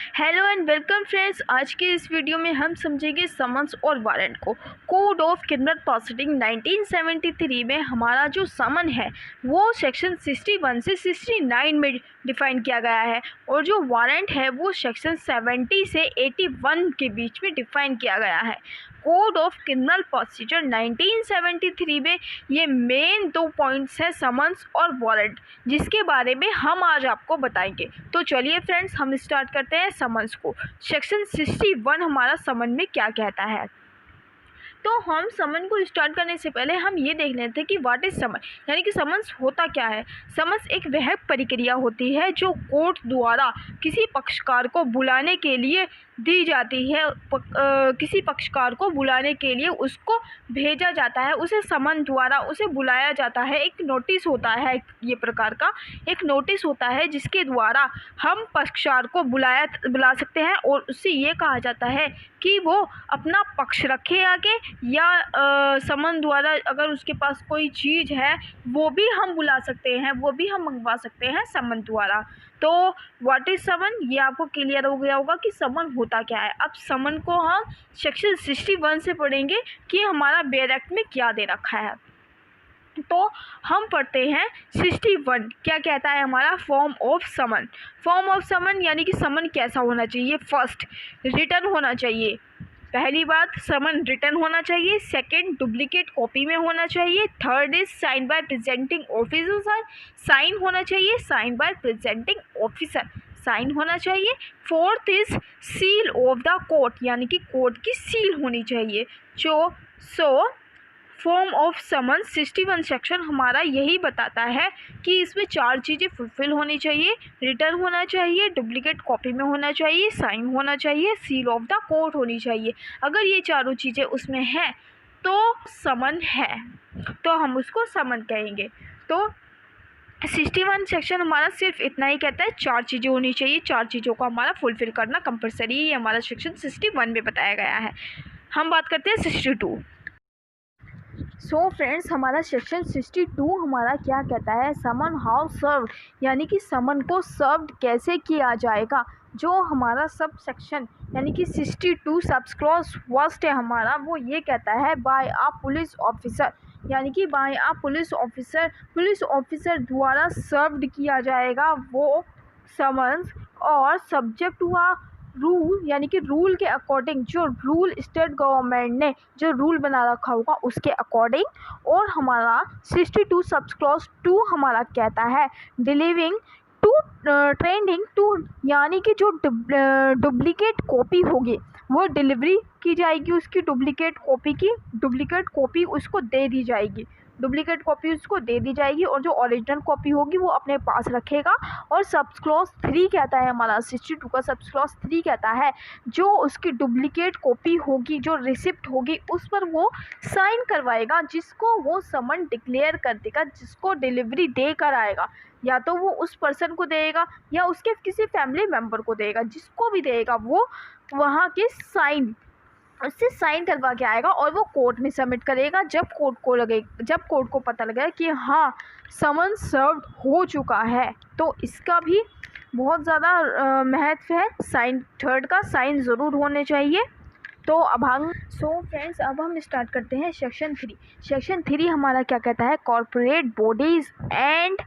Hello and welcome friends. आज के इस वीडियो में हम समझेंगे समन्स और वारंट को। कोड ऑफ क्रिमिनल प्रोसीडिंग 1973 में हमारा जो समन है वो सेक्शन 61 से 69 में डिफ़ाइन किया गया है और जो वारंट है वो सेक्शन 70 से 81 के बीच में डिफ़ाइन किया गया है। कोड ऑफ क्रिमिनल प्रोसीजर 1973 में ये मेन 2 पॉइंट्स हैं, समन्स और वारंट, जिसके बारे में हम आज आपको बताएंगे। तो चलिए फ्रेंड्स, हम स्टार्ट करते हैं समन्स को। सेक्शन 61 हमारा समन में क्या कहता है। तो हम समन को स्टार्ट करने से पहले हम ये देख लेते हैं कि व्हाट इज़ समन, यानी कि समन्स होता क्या है। समन्स एक वह प्रक्रिया होती है जो कोर्ट द्वारा किसी पक्षकार को बुलाने के लिए दी जाती है। किसी पक्षकार को बुलाने के लिए उसको भेजा जाता है, उसे समन द्वारा उसे बुलाया जाता है। एक नोटिस होता है, ये प्रकार का एक नोटिस होता है जिसके द्वारा हम पक्षकार को बुला सकते हैं और उससे ये कहा जाता है कि वो अपना पक्ष रखे आगे, या समन द्वारा अगर उसके पास कोई चीज़ है वो भी हम बुला सकते हैं, वो भी हम मंगवा सकते हैं समन द्वारा। तो व्हाट इज़ समन, ये आपको क्लियर हो गया होगा कि समन होता क्या है। अब समन को हम सेक्शन 61 से पढ़ेंगे कि हमारा बेयर एक्ट में क्या दे रखा है। तो हम पढ़ते हैं 61 क्या कहता है हमारा। Form of summon. Form of summon यानी कि समन कैसा होना चाहिए। फर्स्ट, रिटर्न होना चाहिए। पहली बात, समन रिटर्न होना चाहिए। सेकंड, डुप्लीकेट कॉपी में होना चाहिए। Third is sign by presenting officer. Sign होना चाहिए, sign by presenting officer sign होना चाहिए। Fourth is seal of the court, यानी कि कोर्ट की सील होनी चाहिए। So form of summon 61 section हमारा यही बताता है कि इसमें 4 चीज़ें फुलफ़िल होनी चाहिए। रिटर्न होना चाहिए, डुप्लीकेट कॉपी में होना चाहिए, साइन होना चाहिए, सील ऑफ द कोर्ट होनी चाहिए। अगर ये चारों चीज़ें उसमें हैं तो समन है, तो हम उसको समन कहेंगे। तो 61 सेक्शन हमारा सिर्फ इतना ही कहता है, 4 चीज़ें होनी चाहिए, 4 चीज़ों को हमारा फुलफ़िल करना कंपलसरी, ये हमारा सेक्शन 61 में बताया गया है। हम बात करते हैं 62। सो फ्रेंड्स, हमारा सेक्शन 62 हमारा क्या कहता है। समन हाउ सर्व्ड, यानी कि समन को सर्व्ड कैसे किया जाएगा। जो हमारा सब सेक्शन यानी कि 62 सब क्लॉज फर्स्ट है हमारा, वो ये कहता है बाय अ पुलिस ऑफिसर, यानी कि बाय अ पुलिस ऑफिसर द्वारा सर्व्ड किया जाएगा वो समन्स, और सब्जेक्ट टू अ रूल, यानी कि रूल के अकॉर्डिंग, जो रूल स्टेट गवर्नमेंट ने जो रूल बना रखा होगा उसके अकॉर्डिंग। और हमारा 62 सब क्लॉज 2 हमारा कहता है डिलीविंग टू ट्रेंडिंग टू, यानी कि जो डुप्लीकेट कॉपी होगी वो डिलीवरी की जाएगी, उसकी डुप्लीकेट कॉपी उसको दे दी जाएगी। डुप्लीकेट कॉपी उसको दे दी जाएगी और जो ओरिजिनल कॉपी होगी वो अपने पास रखेगा। और सब क्लॉज 3 कहता है हमारा 62 का सब क्लॉज 3 कहता है जो उसकी डुप्लीकेट कॉपी होगी, जो रिसिप्ट होगी, उस पर वो साइन करवाएगा, जिसको वो समन डिक्लेयर कर देगा, जिसको डिलीवरी दे कर आएगा। या तो वो उस पर्सन को देगा या उसके किसी फैमिली मेम्बर को देगा, जिसको भी देगा वो वहाँ के उससे साइन करवा के आएगा और वो कोर्ट में सबमिट करेगा। जब कोर्ट को पता लगेगा कि हाँ समन सर्व्ड हो चुका है, तो इसका भी बहुत ज़्यादा महत्व है। साइन, थर्ड का साइन ज़रूर होने चाहिए। तो अब हम फ्रेंड्स, अब हम स्टार्ट करते हैं सेक्शन 3। सेक्शन 3 हमारा क्या कहता है। कॉर्पोरेट बॉडीज़ एंड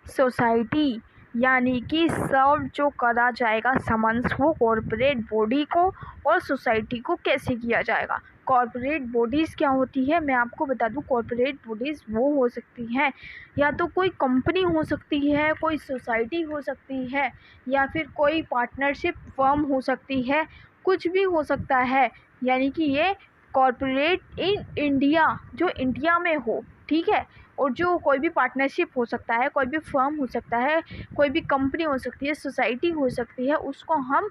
सोसाइटी, यानी कि सर्व जो करा जाएगा समन्स वो कॉर्पोरेट बॉडी को और सोसाइटी को कैसे किया जाएगा। कॉर्पोरेट बॉडीज़ क्या होती है मैं आपको बता दूं। कॉर्पोरेट बॉडीज़ वो हो सकती हैं, या तो कोई कंपनी हो सकती है, कोई सोसाइटी हो सकती है, या फिर कोई पार्टनरशिप फर्म हो सकती है, कुछ भी हो सकता है। यानी कि ये कॉर्पोरेट इन इंडिया, जो इंडिया में हो, ठीक है। और जो कोई भी पार्टनरशिप हो सकता है, कोई भी फर्म हो सकता है, कोई भी कंपनी हो सकती है, सोसाइटी हो सकती है, उसको हम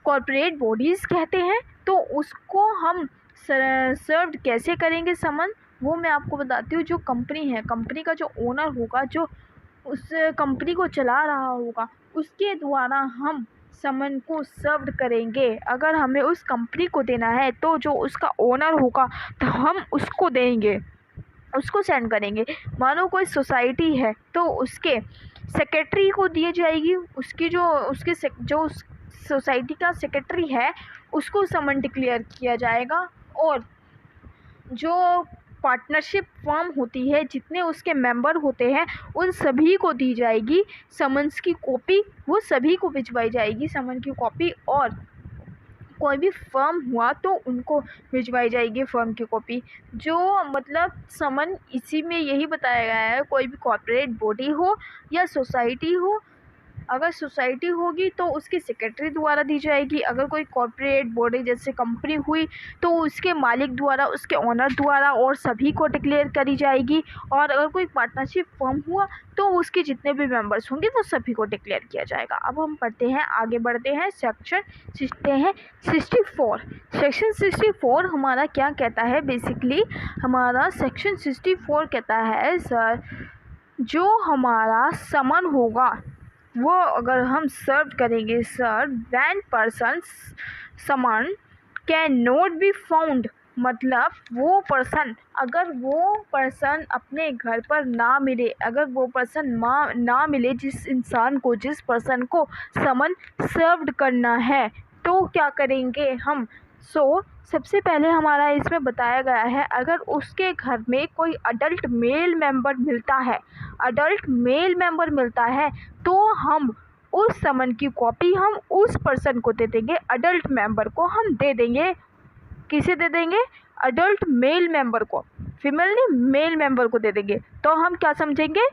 कॉर्पोरेट बॉडीज़ कहते हैं। तो उसको हम सर्व्ड कैसे करेंगे समन, वो मैं आपको बताती हूँ। जो कंपनी है, कंपनी का जो ओनर होगा, जो उस कंपनी को चला रहा होगा, उसके द्वारा हम समन को सर्व्ड करेंगे। अगर हमें उस कंपनी को देना है तो जो उसका ओनर होगा तो हम उसको देंगे, उसको सेंड करेंगे। मानो कोई सोसाइटी है तो उसके सेक्रेटरी को दी जाएगी, उसकी जो सोसाइटी का सेक्रेटरी है उसको समन डिक्लेयर किया जाएगा, और जो पार्टनरशिप फर्म होती है जितने उसके मेंबर होते हैं उन सभी को दी जाएगी समन्स की कॉपी, वो सभी को भिजवाई जाएगी समन की कॉपी। और कोई भी फर्म हुआ तो उनको भिजवाई जाएगी फर्म की कॉपी। जो मतलब समन इसी में यही बताया गया है, कोई भी कॉर्पोरेट बॉडी हो या सोसाइटी हो, अगर सोसाइटी होगी तो उसके सेक्रेटरी द्वारा दी जाएगी, अगर कोई कॉर्पोरेट बॉडी जैसे कंपनी हुई तो उसके मालिक द्वारा, उसके ओनर द्वारा और सभी को डिक्लेयर करी जाएगी, और अगर कोई पार्टनरशिप फर्म हुआ तो उसके जितने भी मेंबर्स होंगे वो सभी को डिक्लेयर किया जाएगा। अब हम पढ़ते हैं, आगे बढ़ते हैं, सेक्शन 64। सेक्शन 64 हमारा क्या कहता है, बेसिकली हमारा सेक्शन 64 कहता है सर, जो हमारा समन होगा वो अगर हम सर्व करेंगे sir, when person someone can not be found, मतलब वो पर्सन, अगर वो पर्सन अपने घर पर ना मिले, अगर वो पर्सन ना मिले जिस इंसान को, जिस पर्सन को समन सर्व्ड करना है, तो क्या करेंगे हम। सबसे पहले हमारा इसमें बताया गया है, अगर उसके घर में कोई अडल्ट मेल मेंबर मिलता है तो हम उस समन की कॉपी हम उस पर्सन को दे देंगे, अडल्ट मेंबर को हम दे देंगे। किसे दे देंगे, अडल्ट मेल मेंबर को, फीमेल नहीं मेल मेंबर को दे देंगे। तो हम क्या समझेंगे,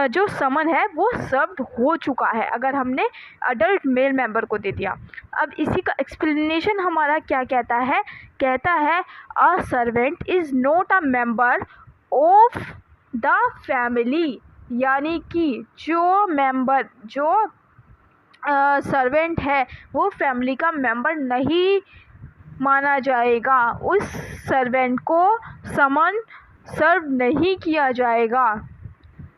जो समन है वो सर्व्ड हो चुका है अगर हमने अडल्ट मेल मेंबर को दे दिया। अब इसी का एक्सप्लेनेशन हमारा क्या कहता है a servant is not a member of the family, यानी कि जो सर्वेंट है वो फैमिली का मेंबर नहीं माना जाएगा, उस सर्वेंट को समन सर्व नहीं किया जाएगा।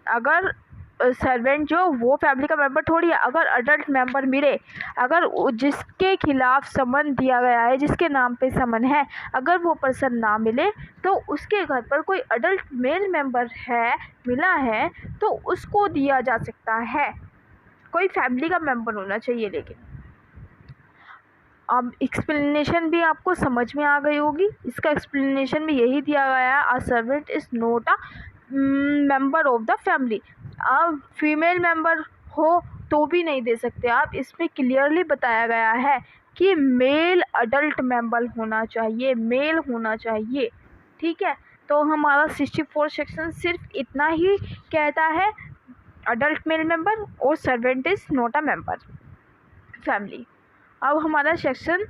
अगर सर्वेंट जो वो फैमिली का मेंबर थोड़ी है, अगर अडल्ट मेंबर मिले, अगर जिसके खिलाफ समन दिया गया है, जिसके नाम पे समन है, अगर वो पर्सन ना मिले तो उसके घर पर कोई अडल्ट मेल मेंबर मिला है तो उसको दिया जा सकता है। कोई फैमिली का मेंबर होना चाहिए। लेकिन अब एक्सप्लेनेशन भी आपको समझ में आ गई होगी, इसका एक्सप्लेनेशन भी यही दिया गया है, a servant is not a member of the family. अब फीमेल मेंबर हो तो भी नहीं दे सकते आप, इसमें क्लियरली बताया गया है कि मेल अडल्ट मेंबर होना चाहिए, मेल होना चाहिए। ठीक है, तो हमारा 64 सेक्शन सिर्फ इतना ही कहता है, अडल्ट मेल मेंबर और servant is not a member family. अब हमारा सेक्शन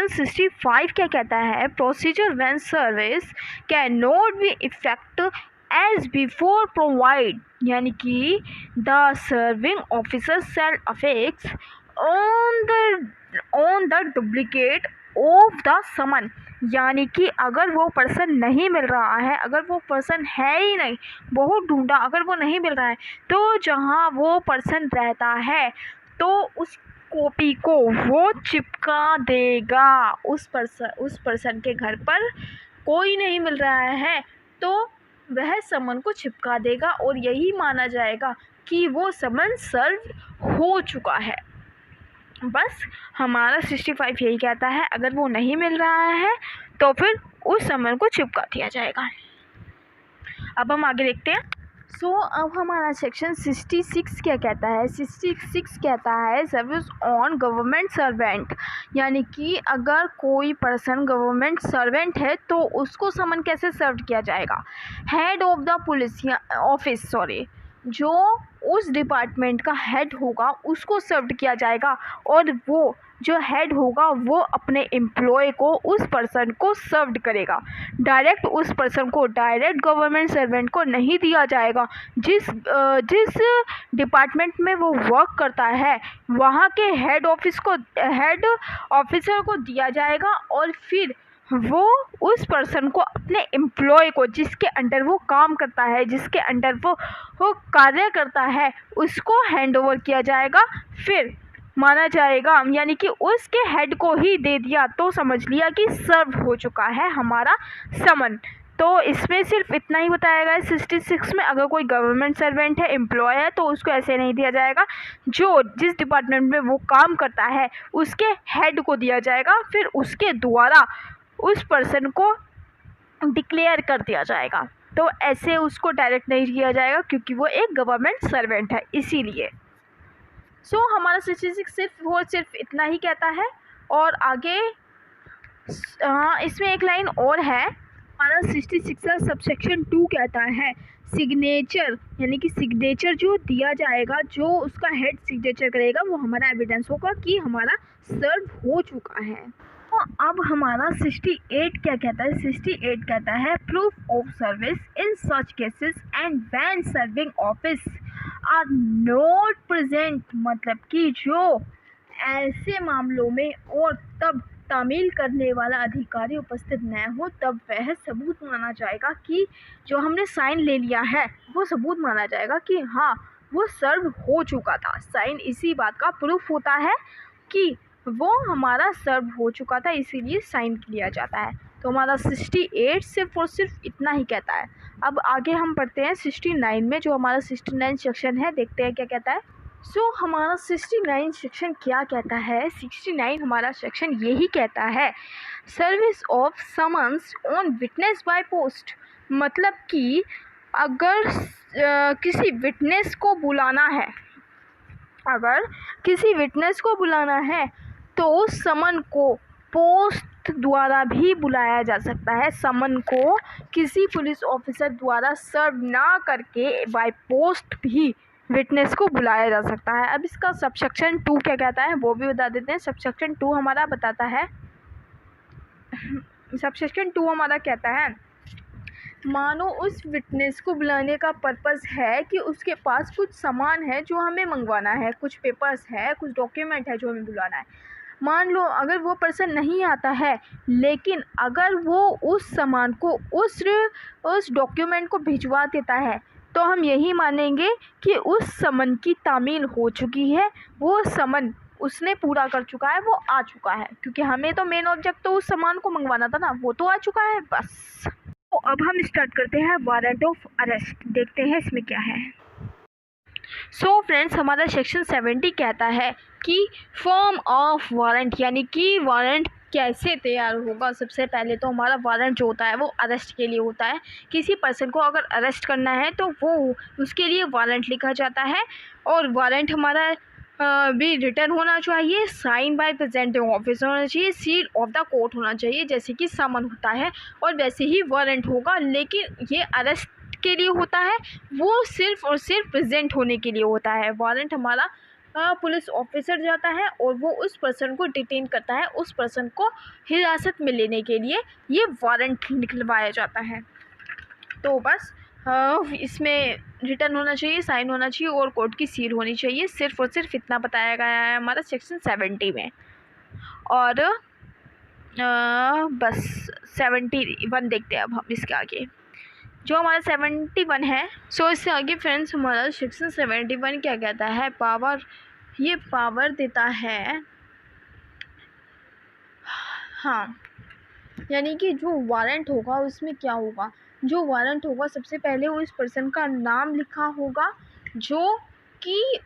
65 क्या कहता है, procedure when service can not be effect as before provide, यानी कि the serving officer shall affect on the duplicate of the summon, यानी कि अगर वो पर्सन नहीं मिल रहा है, अगर वो पर्सन है ही नहीं, बहुत ढूंढा, अगर वो नहीं मिल रहा है तो जहाँ वो पर्सन रहता है तो उस कॉपी को वो चिपका देगा। उस पर्सन के घर पर कोई नहीं मिल रहा है तो वह समन को चिपका देगा और यही माना जाएगा कि वो समन सर्व हो चुका है। बस हमारा 65 यही कहता है, अगर वो नहीं मिल रहा है तो फिर उस समन को चिपका दिया जाएगा। अब हम आगे देखते हैं। अब हमारा सेक्शन 66 क्या कहता है, 66 कहता है सर्विस ऑन गवर्नमेंट सर्वेंट, यानी कि अगर कोई पर्सन गवर्नमेंट सर्वेंट है तो उसको समन कैसे सर्व किया जाएगा। Head of the police office, जो उस डिपार्टमेंट का हेड होगा उसको सर्व किया जाएगा, और वो जो हेड होगा वो अपने एम्प्लॉय को, उस पर्सन को सर्व करेगा। डायरेक्ट उस पर्सन को, डायरेक्ट गवर्नमेंट सर्वेंट को नहीं दिया जाएगा। जिस डिपार्टमेंट में वो वर्क करता है वहाँ के हेड ऑफिसर को दिया जाएगा, और फिर वो उस पर्सन को, अपने एम्प्लॉय को, जिसके अंडर वो काम करता है, जिसके अंडर वो कार्य करता है, उसको हैंड ओवर किया जाएगा। फिर माना जाएगा, यानी कि उसके हेड को ही दे दिया तो समझ लिया कि सर्व हो चुका है हमारा समन। तो तो इसमें सिर्फ इतना ही बताया गया है 66 में। अगर कोई गवर्नमेंट सर्वेंट है, एम्प्लॉय है, तो उसको ऐसे नहीं दिया जाएगा। जो जिस डिपार्टमेंट में वो काम करता है उसके हेड को दिया जाएगा, फिर उसके द्वारा उस पर्सन को डिक्लेयर कर दिया जाएगा। तो ऐसे उसको डायरेक्ट नहीं किया जाएगा क्योंकि वो एक गवर्नमेंट सर्वेंट है, इसीलिए। हमारा 66 सिर्फ इतना ही कहता है। और आगे हाँ, इसमें एक लाइन और है। हमारा 66 का सबसेक्शन 2 कहता है सिग्नेचर, यानी कि सिग्नेचर जो दिया जाएगा, जो उसका हेड सिग्नेचर करेगा, वो हमारा एविडेंस होगा कि हमारा सर्व हो चुका है। तो अब हमारा 68 क्या कहता है? 68 कहता है proof of service in such cases and when serving office are not present, मतलब कि जो ऐसे मामलों में और तब तामील करने वाला अधिकारी उपस्थित न हो, तब वह सबूत माना जाएगा कि जो हमने साइन ले लिया है वो सबूत माना जाएगा कि हाँ वो सर्व हो चुका था। साइन इसी बात का प्रूफ होता है कि वो हमारा सर्व हो चुका था, इसीलिए साइन लिया जाता है। तो हमारा 68 सिर्फ और सिर्फ इतना ही कहता है। अब आगे हम पढ़ते हैं 69 में, जो हमारा 69 सेक्शन है। देखते हैं क्या कहता है। हमारा 69 सेक्शन क्या कहता है? 69 हमारा सेक्शन यही कहता है service of summons on witness by post, मतलब कि अगर किसी विटनेस को बुलाना है, अगर किसी विटनेस को बुलाना है तो समन को पोस्ट द्वारा भी बुलाया जा सकता है। समन को किसी पुलिस ऑफिसर द्वारा सर्व ना करके बाय पोस्ट भी विटनेस को बुलाया जा सकता है। अब इसका सबसेक्शन 2 क्या कहता है वो भी बता देते हैं। सबसेक्शन 2 हमारा बताता है, सबसेक्शन 2 हमारा कहता है मानो उस विटनेस को बुलाने का पर्पस है कि उसके पास कुछ सामान है जो हमें मंगवाना है, कुछ पेपर्स है, कुछ डॉक्यूमेंट है जो हमें बुलाना है। मान लो अगर वो पर्सन नहीं आता है, लेकिन अगर वो उस सामान को उस डॉक्यूमेंट को भिजवा देता है, तो हम यही मानेंगे कि उस समन की तामील हो चुकी है, वो समन उसने पूरा कर चुका है, वो आ चुका है। क्योंकि हमें तो मेन ऑब्जेक्ट तो उस सामान को मंगवाना था ना, वो तो आ चुका है बस। तो अब हम स्टार्ट करते हैं वारंट ऑफ अरेस्ट। देखते हैं इसमें क्या है। फ्रेंड्स, हमारा सेक्शन 70 कहता है कि फॉर्म ऑफ वारंट, यानी कि वारंट कैसे तैयार होगा। सबसे पहले तो हमारा वारंट जो होता है वो अरेस्ट के लिए होता है। किसी पर्सन को अगर अरेस्ट करना है तो वो उसके लिए वारंट लिखा जाता है। और वारंट हमारा भी रिटर्न होना चाहिए, साइन बाय प्रेजेंटिंग ऑफिसर होना चाहिए, सील ऑफ द कोर्ट होना चाहिए, जैसे कि समन होता है, और वैसे ही वारंट होगा। लेकिन ये अरेस्ट के लिए होता है, वो सिर्फ और सिर्फ प्रेजेंट होने के लिए होता है। वारंट हमारा पुलिस ऑफिसर जाता है और वो उस पर्सन को डिटेन करता है, उस पर्सन को हिरासत में लेने के लिए ये वारंट निकलवाया जाता है। तो बस इसमें रिटर्न होना चाहिए, साइन होना चाहिए और कोर्ट की सील होनी चाहिए। सिर्फ और सिर्फ इतना बताया गया है हमारा सेक्शन 70 में। और बस 71 देखते हैं अब हम इसके आगे, जो हमारा 71 है। इससे आगे फ्रेंड्स हमारा सेक्शन 71 क्या कहता है? पावर, ये पावर देता है, हाँ, यानी कि जो वारंट होगा उसमें क्या होगा, जो वारंट होगा सबसे पहले उस पर्सन का नाम लिखा होगा, जो कि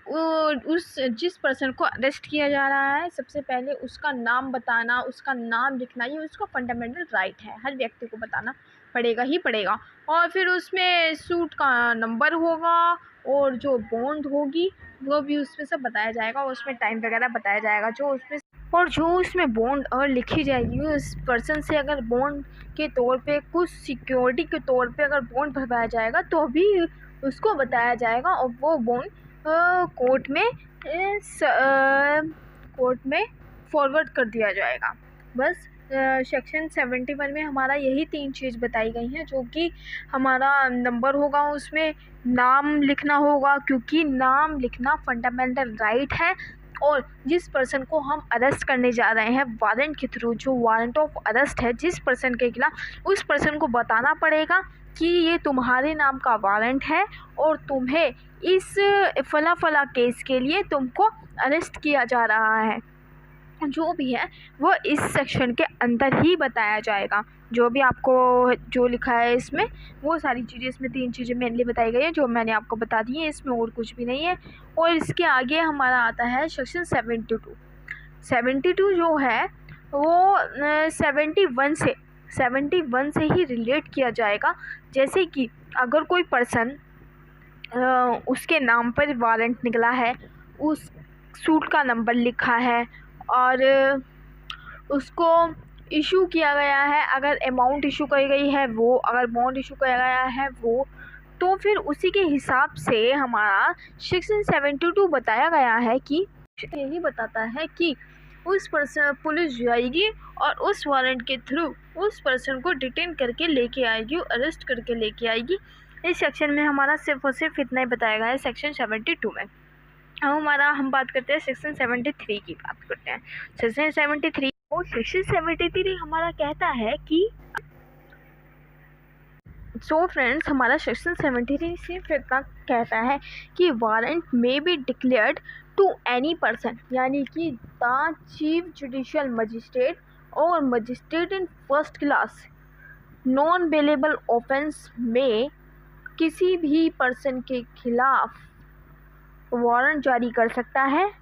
उस जिस पर्सन को अरेस्ट किया जा रहा है, सबसे पहले उसका नाम बताना, उसका नाम लिखना, ये उसका फंडामेंटल राइट है, हर व्यक्ति को बताना पड़ेगा ही पड़ेगा। और फिर उसमें सूट का नंबर होगा और जो बॉन्ड होगी वो भी उसमें सब बताया जाएगा, और उसमें टाइम वगैरह बताया जाएगा जो उसमें, और जो उसमें बॉन्ड और लिखी जाएगी उस पर्सन से अगर बॉन्ड के तौर पे कुछ सिक्योरिटी के तौर पे अगर बॉन्ड भरवाया जाएगा तो भी उसको बताया जाएगा, और वो बॉन्ड कोर्ट में फॉरवर्ड कर दिया जाएगा। बस सेक्शन 71 में हमारा यही 3 चीज़ बताई गई हैं, जो कि हमारा नंबर होगा, उसमें नाम लिखना होगा क्योंकि नाम लिखना फंडामेंटल राइट है, और जिस पर्सन को हम अरेस्ट करने जा रहे हैं वारंट के थ्रू, जो वारंट ऑफ अरेस्ट है जिस पर्सन के खिलाफ, उस पर्सन को बताना पड़ेगा कि ये तुम्हारे नाम का वारंट है और तुम्हें इस फला फला केस के लिए तुमको अरेस्ट किया जा रहा है। जो भी है वो इस सेक्शन के अंदर ही बताया जाएगा। जो भी आपको जो लिखा है इसमें वो सारी चीज़ें, इसमें 3 चीज़ें मेनली बताई गई हैं जो मैंने आपको बता दी हैं, इसमें और कुछ भी नहीं है। और इसके आगे हमारा आता है सेक्शन 72 जो है वो 71 से ही रिलेट किया जाएगा। जैसे कि अगर कोई पर्सन उसके नाम पर वारंट निकला है, उस सूट का नंबर लिखा है और उसको इशू किया गया है, अगर अमाउंट इशू करी गई है वो, अगर बॉन्ड इशू किया गया है वो, तो फिर उसी के हिसाब से हमारा सेक्शन 72 बताया गया है कि यही बताता है कि उस पर्सन पुलिस जाएगी और उस वारंट के थ्रू उस पर्सन को डिटेन करके लेके आएगी, अरेस्ट करके लेके आएगी। इस सेक्शन में हमारा सिर्फ और सिर्फ इतना ही बताया गया है सेक्शन 72 में। अब हम बात करते हैं सेक्शन 73 की बात करते हैं। सेक्शन 73 हमारा कहता है कि फ्रेंड्स, हमारा सेक्शन 73 सिर्फ इतना कहता है कि वारंट में be declared to any person, यानी कि द चीफ जुडिशियल मजिस्ट्रेट और magistrate in first class non bailable offence में किसी भी पर्सन के खिलाफ वारंट जारी कर सकता है,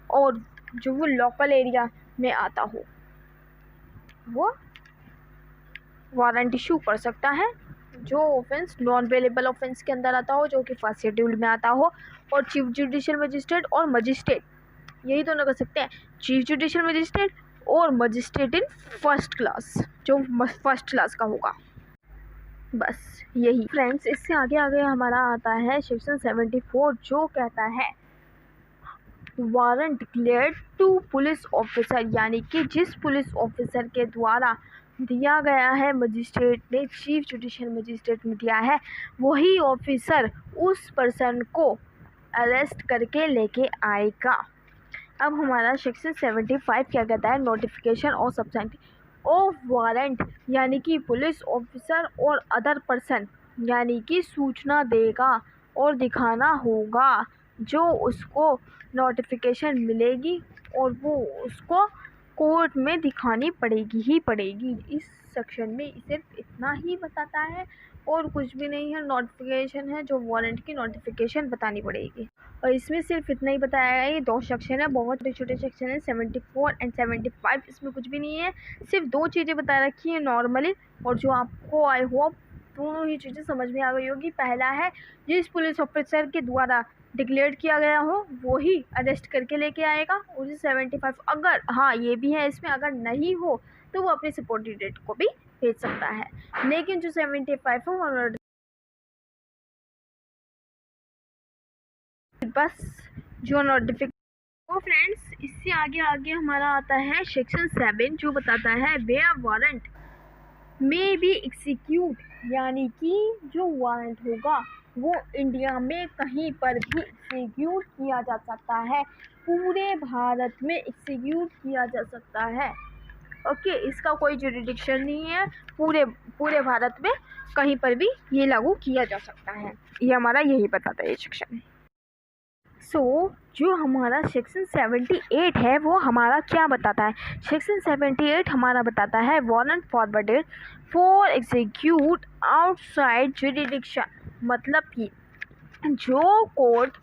और जो वो लोकल एरिया में आता हो वो वारंट इशू कर सकता है। जो ऑफेंस नॉन बेलेबल ऑफेंस के अंदर आता हो, जो कि फर्स्ट शेड्यूल में आता हो, और चीफ जुडिशियल मजिस्ट्रेट और मजिस्ट्रेट यही दोनों कर सकते हैं, चीफ जुडिशियल मजिस्ट्रेट और मजिस्ट्रेट इन फर्स्ट क्लास, जो फर्स्ट क्लास का होगा। बस यही फ्रेंड्स। इससे आगे हमारा आता है सेक्शन 74 जो कहता है warrant declared to police officer, यानी कि जिस पुलिस ऑफिसर के द्वारा दिया गया है, मजिस्ट्रेट ने, चीफ जुडिशियल मजिस्ट्रेट ने दिया है, वही ऑफिसर उस पर्सन को अरेस्ट करके लेके आएगा। अब हमारा सेक्शन 75 क्या कहता है, नोटिफिकेशन और सब्सेंटिव ऑफ वारंट, यानी कि पुलिस ऑफिसर और अदर पर्सन, यानी कि सूचना देगा और दिखाना होगा जो उसको नोटिफिकेशन मिलेगी, और वो उसको कोर्ट में दिखानी पड़ेगी। इस सेक्शन में सिर्फ इतना ही बताता है और कुछ भी नहीं है। नोटिफिकेशन है जो वारंट की नोटिफिकेशन बतानी पड़ेगी, और इसमें सिर्फ इतना ही बताया है। ये 2 सेक्शन है, बहुत छोटे सेक्शन है, 74 एंड 75। इसमें कुछ भी नहीं है, सिर्फ 2 चीज़ें बता रखी है नॉर्मली, और जो आपको आई होप दोनों ही चीज़ें समझ में आ गई होगी। पहला है जिस पुलिस ऑफिसर के द्वारा डिक्लेयर किया गया हो वही अरेस्ट करके लेके आएगा। और 75 अगर हाँ ये भी है इसमें, अगर नहीं हो तो वो अपने सपोर्टेड डेट को भी भेज सकता है, लेकिन जो 75 है वो बस जो नोटिफिकेशन। तो फ्रेंड्स, इससे आगे हमारा आता है सेक्शन 7 जो बताता है वेयर वारंट में बी एग्जीक्यूट, यानी कि जो वारंट होगा वो इंडिया में कहीं पर भी एग्जीक्यूट किया जा सकता है, पूरे भारत में एग्जीक्यूट किया जा सकता है। ओके, इसका कोई जुरिडिक्शन नहीं है, पूरे भारत में कहीं पर भी ये लागू किया जा सकता है। ये हमारा यही बताता है ये सेक्शन। जो हमारा सेक्शन 78 है वो हमारा क्या बताता है, सेक्शन 78 हमारा बताता है warrant forwarded for execute outside jurisdiction, मतलब कि जो कोर्ट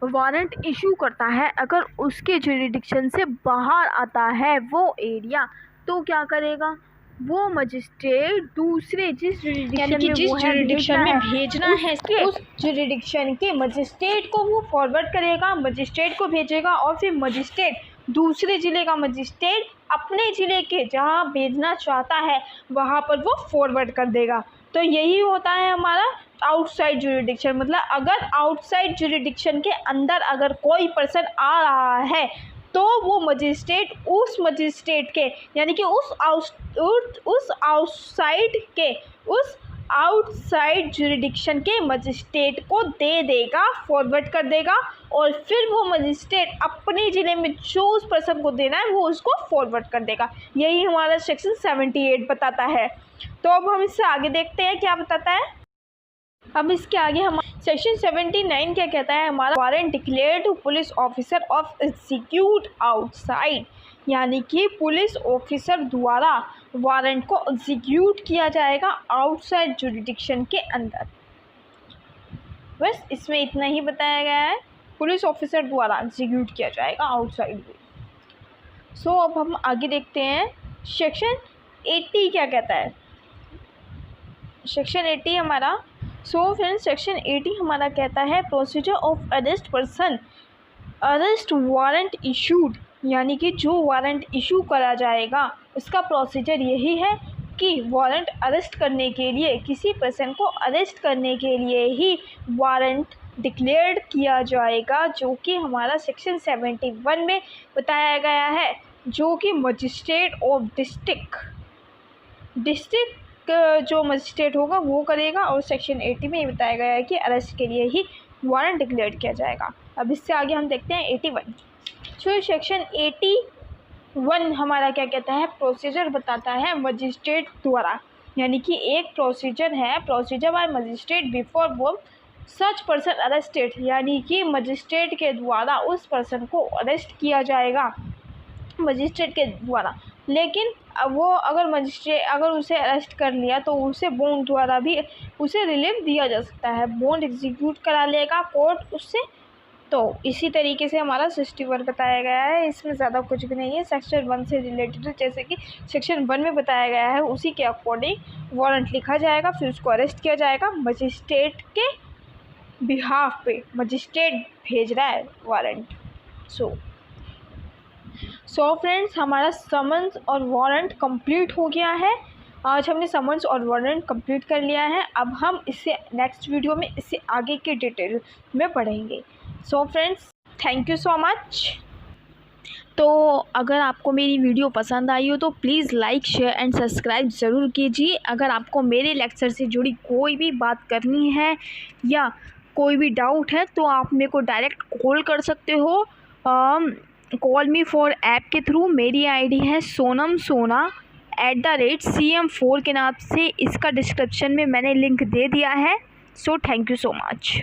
वारंट इशू करता है अगर उसके जुरिडिक्शन से बाहर आता है वो एरिया, तो क्या करेगा वो मजिस्ट्रेट दूसरे जिस जुरिडिक्शन में भेजना है उस जुरिडिक्शन के मजिस्ट्रेट को वो फॉरवर्ड करेगा, मजिस्ट्रेट को भेजेगा, और फिर मजिस्ट्रेट दूसरे ज़िले का मजिस्ट्रेट अपने ज़िले के जहाँ भेजना चाहता है वहाँ पर वो फॉरवर्ड कर देगा। तो यही होता है हमारा आउटसाइड जुरिडिक्शन। मतलब अगर आउटसाइड जुरिडिक्शन के अंदर अगर कोई पर्सन आ रहा है तो वो मजिस्ट्रेट उस मजिस्ट्रेट के, यानी कि उस आउटसाइड जुरिडिक्शन के मजिस्ट्रेट को दे देगा, फॉरवर्ड कर देगा, और फिर वो मजिस्ट्रेट अपने ज़िले में जो उस पर्सन को देना है वो उसको फॉरवर्ड कर देगा। यही हमारा सेक्शन 78 बताता है। तो अब हम इससे आगे देखते हैं क्या बताता है। अब इसके आगे हम सेक्शन 79 क्या कहता है हमारा, warrant declare to police officer of execute outside, यानी कि पुलिस ऑफिसर द्वारा वारंट को एग्जीक्यूट किया जाएगा आउटसाइड जुरिडिक्शन के अंदर। बस इसमें इतना ही बताया गया है, पुलिस ऑफिसर द्वारा एग्जीक्यूट किया जाएगा आउटसाइड में। सो अब हम आगे देखते हैं सेक्शन 80 क्या कहता है। सेक्शन 80 हमारा, सो फ्रेंड्स सेक्शन 80 हमारा कहता है procedure of arrest person, arrest warrant issued, यानी कि जो वारंट इशू करा जाएगा उसका प्रोसीजर यही है कि वारंट अरेस्ट करने के लिए, किसी पर्सन को अरेस्ट करने के लिए ही वारंट डिक्लेयर्ड किया जाएगा, जो कि हमारा सेक्शन 71 में बताया गया है, जो कि मजिस्ट्रेट ऑफ डिस्ट्रिक्ट जो मजिस्ट्रेट होगा वो करेगा। और सेक्शन 80 में ये बताया गया है कि अरेस्ट के लिए ही वारंट डिक्लेयर किया जाएगा। अब इससे आगे हम देखते हैं 81। तो सेक्शन 81 हमारा क्या कहता है, प्रोसीजर बताता है मजिस्ट्रेट द्वारा, यानी कि एक प्रोसीजर है, प्रोसीजर बाय मजिस्ट्रेट बिफोर वो सच पर्सन अरेस्टेड, यानी कि मजिस्ट्रेट के द्वारा उस पर्सन को अरेस्ट किया जाएगा मजिस्ट्रेट के द्वारा। लेकिन वो अगर मजिस्ट्रेट अगर उसे अरेस्ट कर लिया तो उसे बॉन्ड द्वारा भी उसे रिलीफ दिया जा सकता है, बॉन्ड एग्जीक्यूट करा लेगा कोर्ट उससे। तो इसी तरीके से हमारा 61 बताया गया है, इसमें ज़्यादा कुछ भी नहीं है, सेक्शन 1 से रिलेटेड, जैसे कि सेक्शन 1 में बताया गया है उसी के अकॉर्डिंग वारंट लिखा जाएगा, फिर उसको अरेस्ट किया जाएगा मजिस्ट्रेट के बिहाफ पे, मजिस्ट्रेट भेज रहा है वारंट। सो फ्रेंड्स हमारा समन्स और वारंट कंप्लीट हो गया है। आज हमने समन्स और वारंट कंप्लीट कर लिया है। अब हम इससे नेक्स्ट वीडियो में इससे आगे के डिटेल में पढ़ेंगे। So friends thank you so much. तो अगर आपको मेरी वीडियो पसंद आई हो तो please like share and subscribe ज़रूर कीजिए। अगर आपको मेरे लेक्चर से जुड़ी कोई भी बात करनी है या कोई भी डाउट है तो आप मेरे को डायरेक्ट कॉल कर सकते हो। कॉल मी फॉर ऐप के थ्रू। मेरी आईडी है सोनम सोना @CM4 के नाम से। इसका डिस्क्रिप्शन में मैंने लिंक दे दिया है। So thank you so much.